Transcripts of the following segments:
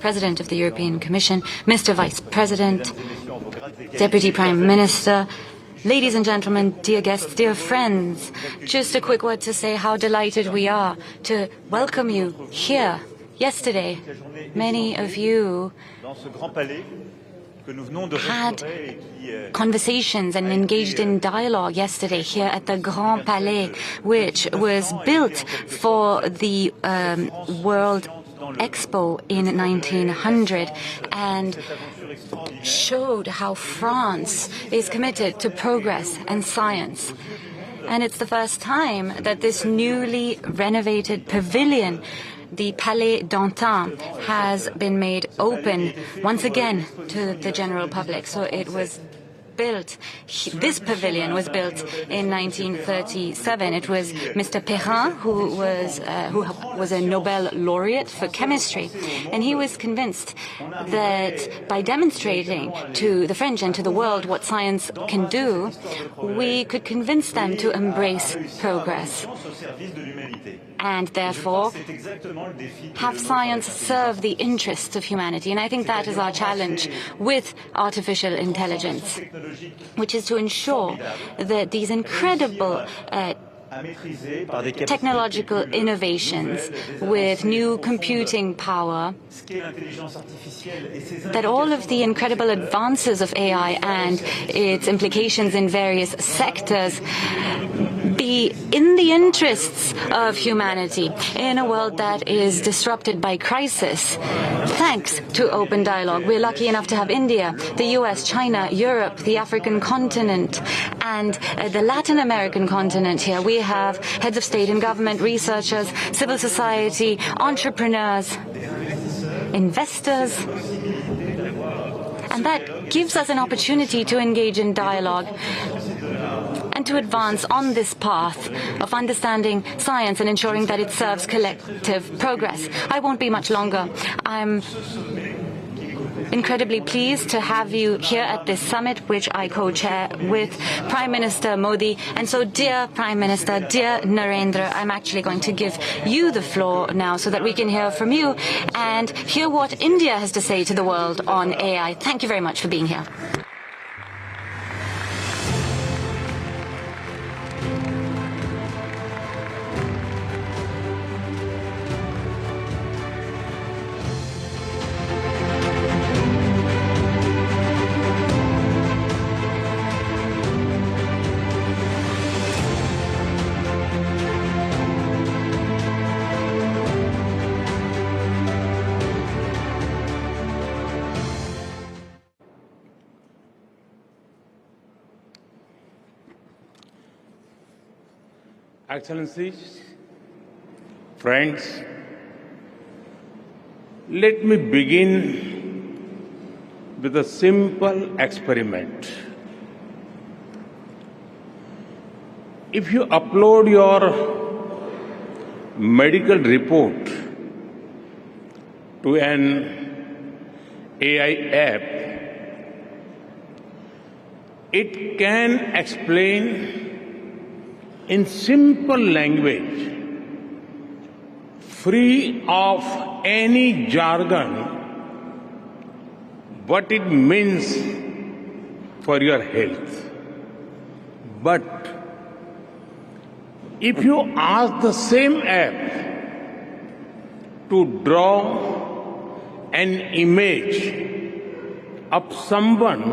President of the European Commission, Mr. Vice President, Deputy Prime Minister, ladies and gentlemen, dear guests, dear friends, just a quick word to say how delighted we are to welcome you here. Yesterday, many of you had conversations and engaged in dialogue yesterday here at the Grand Palais, which was built for the World Expo in 1900 and showed how France is committed to progress and science. And it's the first time that this newly renovated pavilion, the Palais d'Antin, has been made open once again to the general public. So it was built, this pavilion was built in 1937. It was Mr. Perrin, who was a Nobel laureate for chemistry, and he was convinced that by demonstrating to the French and to the world what science can do, we could convince them to embrace progress and therefore have science serve the interests of humanity. And I think that is our challenge with artificial intelligence, which is to ensure that these incredible technological innovations with new computing power, that all of the incredible advances of AI and its implications in various sectors be in the interests of humanity in a world that is disrupted by crisis. Thanks to open dialogue, we're lucky enough to have India, the US, China, Europe, the African continent, and the Latin American continent here. We have heads of state and government, researchers, civil society, entrepreneurs, investors, and that gives us an opportunity to engage in dialogue and to advance on this path of understanding science and ensuring that it serves collective progress. I won't be much longer. I'm incredibly pleased to have you here at this summit, which I co-chair with Prime Minister Modi. And so, dear Prime Minister, dear Narendra, I'm actually going to give you the floor now so that we can hear from you and hear what India has to say to the world on AI. Thank you very much for being here. Excellencies, friends, let me begin with a simple experiment. If you upload your medical report to an AI app, it can explain in simple language, free of any jargon, what it means for your health. But if you ask the same app to draw an image of someone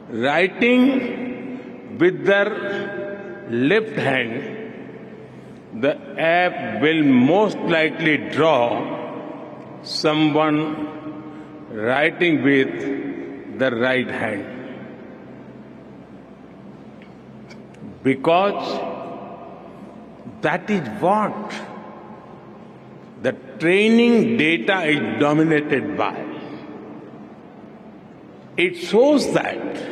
writing with their left hand, the app will most likely draw someone writing with the right hand. Because that is what the training data is dominated by. It shows that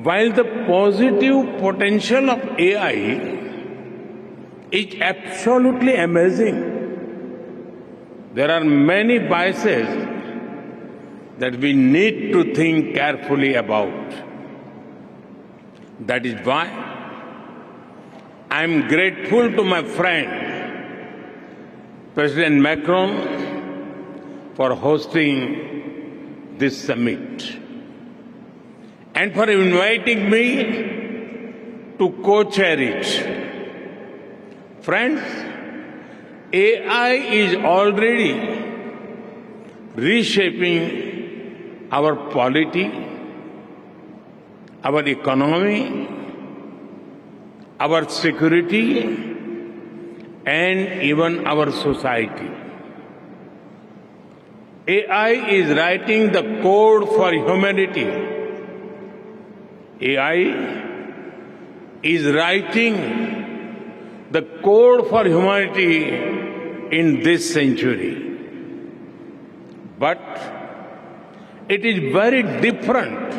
while the positive potential of AI is absolutely amazing, there are many biases that we need to think carefully about. That is why I am grateful to my friend, President Macron, for hosting this summit and for inviting me to co-chair it. Friends, AI is already reshaping our polity, our economy, our security, and even our society. AI is writing the code for humanity. AI is writing the code for humanity in this century. But it is very different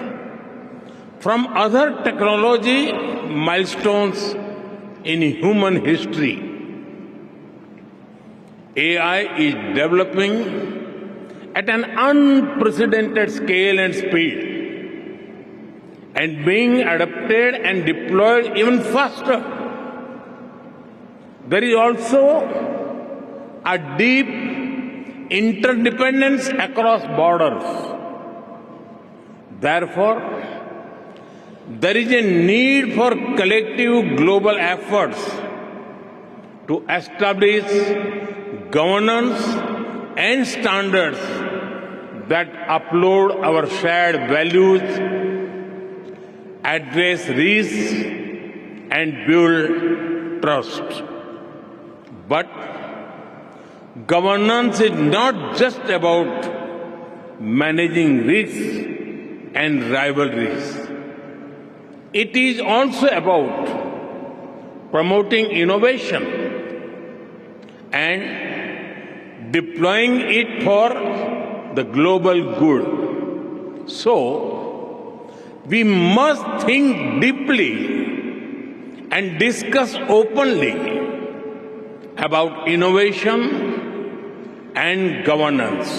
from other technology milestones in human history. AI is developing at an unprecedented scale and speed, and being adapted and deployed even faster. There is also a deep interdependence across borders. Therefore, there is a need for collective global efforts to establish governance and standards that uphold our shared values, address risks, and build trust. But governance is not just about managing risks and rivalries. It is also about promoting innovation and deploying it for the global good. So, we must think deeply and discuss openly about innovation and governance.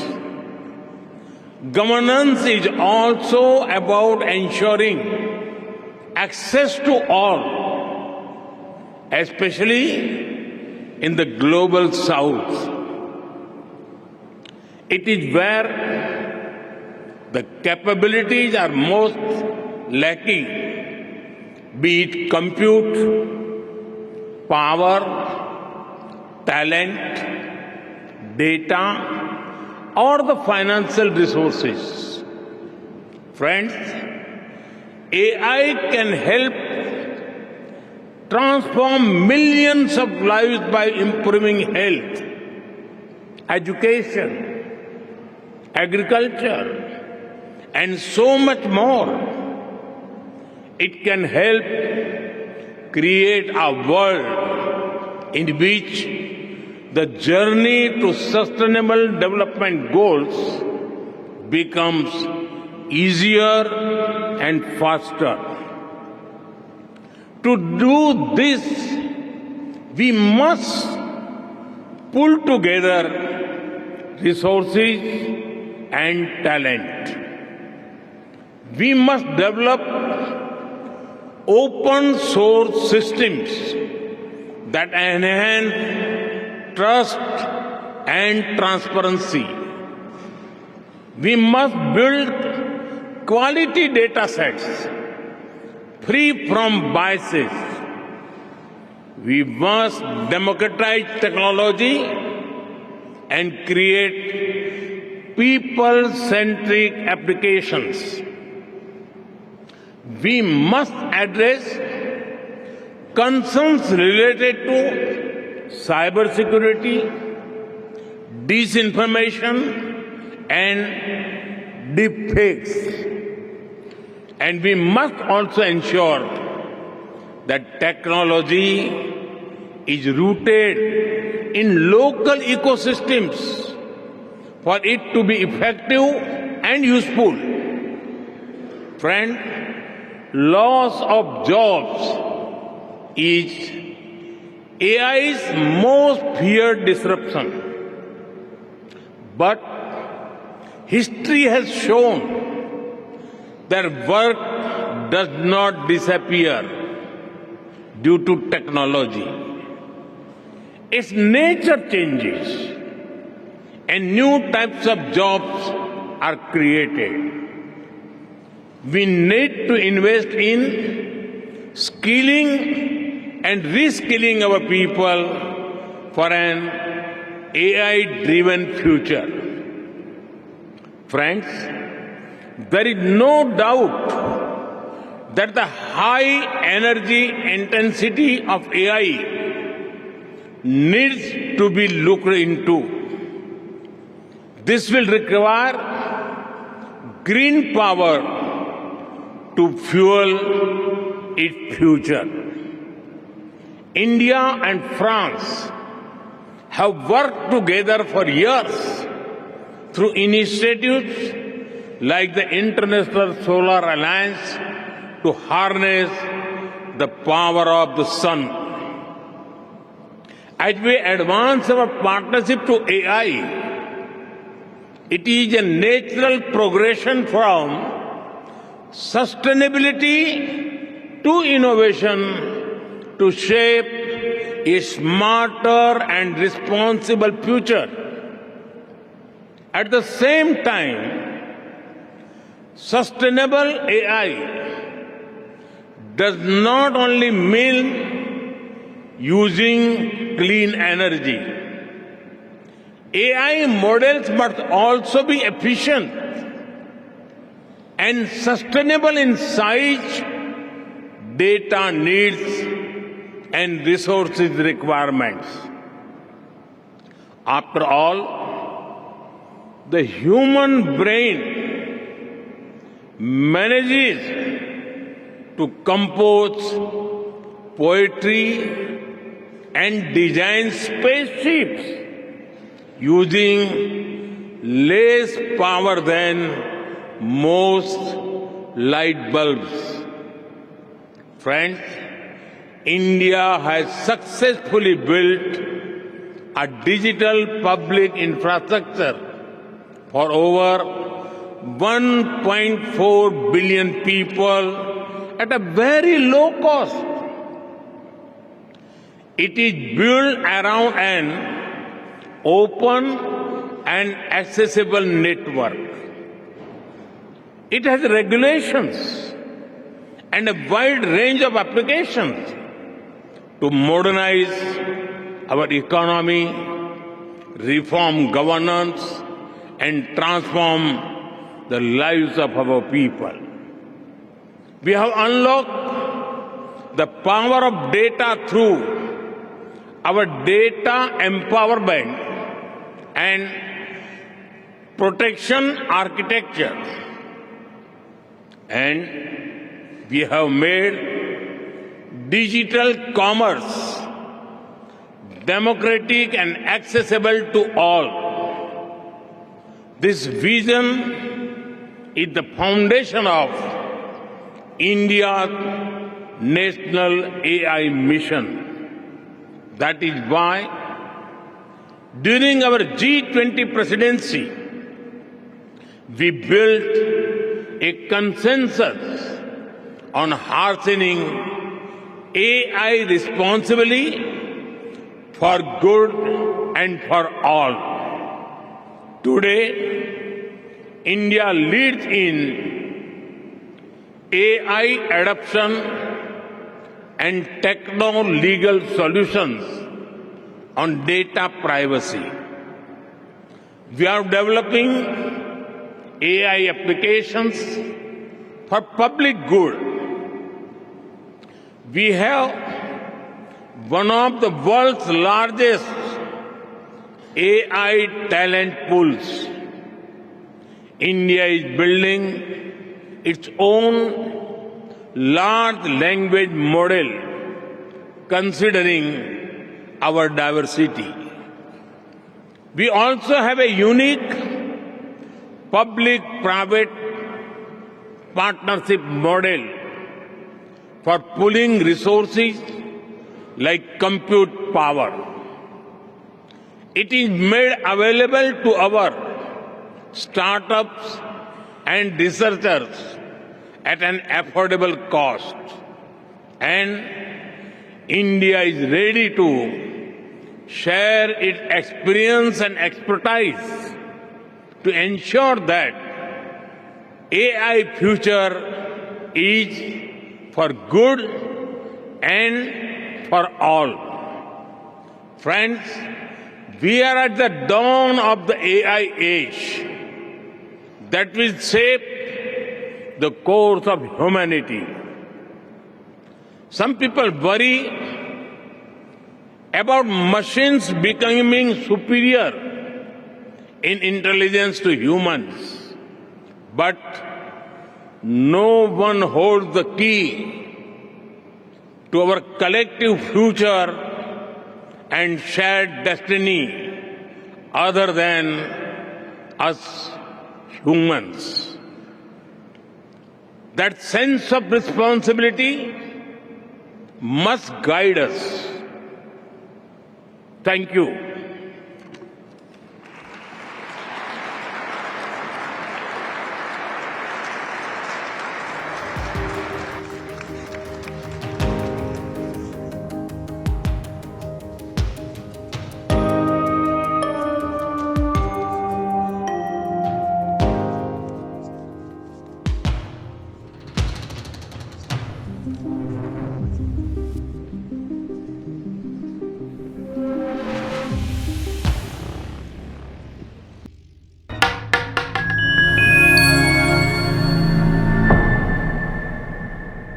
Governance is also about ensuring access to all, especially in the global south. It is where the capabilities are most lacking, be it compute, power, talent, data, or the financial resources. Friends, AI can help transform millions of lives by improving health, education, agriculture, and so much more. It can help create a world in which the journey to sustainable development goals becomes easier and faster. To do this, we must pull together resources and talent. We must develop open source systems that enhance trust and transparency. We must build quality data sets free from biases. We must democratize technology and create people-centric applications. We must address concerns related to cybersecurity, disinformation, and deepfakes. And we must also ensure that technology is rooted in local ecosystems for it to be effective and useful. Friend, loss of jobs is AI's most feared disruption. But history has shown that work does not disappear due to technology. Its nature changes, and new types of jobs are created. We need to invest in skilling and reskilling our people for an AI-driven future. Friends, there is no doubt that the high energy intensity of AI needs to be looked into. This will require green power to fuel its future. India and France have worked together for years through initiatives like the International Solar Alliance to harness the power of the sun. As we advance our partnership to AI, it is a natural progression from sustainability to innovation to shape a smarter and responsible future. At the same time, sustainable AI does not only mean using clean energy. AI models must also be efficient and sustainable in size, data needs, and resources requirements. After all, the human brain manages to compose poetry and design spaceships using less power than most light bulbs. Friends, India has successfully built a digital public infrastructure for over 1.4 billion people at a very low cost. It is built around an open and accessible network. It has regulations and a wide range of applications to modernize our economy, reform governance, and transform the lives of our people. We have unlocked the power of data through our data empowerment and protection architecture. And we have made digital commerce democratic and accessible to all. This vision is the foundation of India's national AI mission. That is why, during our G20 presidency, we built a consensus on harnessing AI responsibly for good and for all. Today, India leads in AI adoption and techno-legal solutions on data privacy. We are developing AI applications for public good. We have one of the world's largest AI talent pools. India is building its own large language model considering our diversity. We also have a unique public-private partnership model for pooling resources like compute power. It is made available to our startups and researchers at an affordable cost. And India is ready to share its experience and expertise to ensure that AI future is for good and for all. Friends, we are at the dawn of the AI age that will shape the course of humanity. Some people worry about machines becoming superior in intelligence to humans, but no one holds the key to our collective future and shared destiny other than us humans. That sense of responsibility must guide us. Thank you.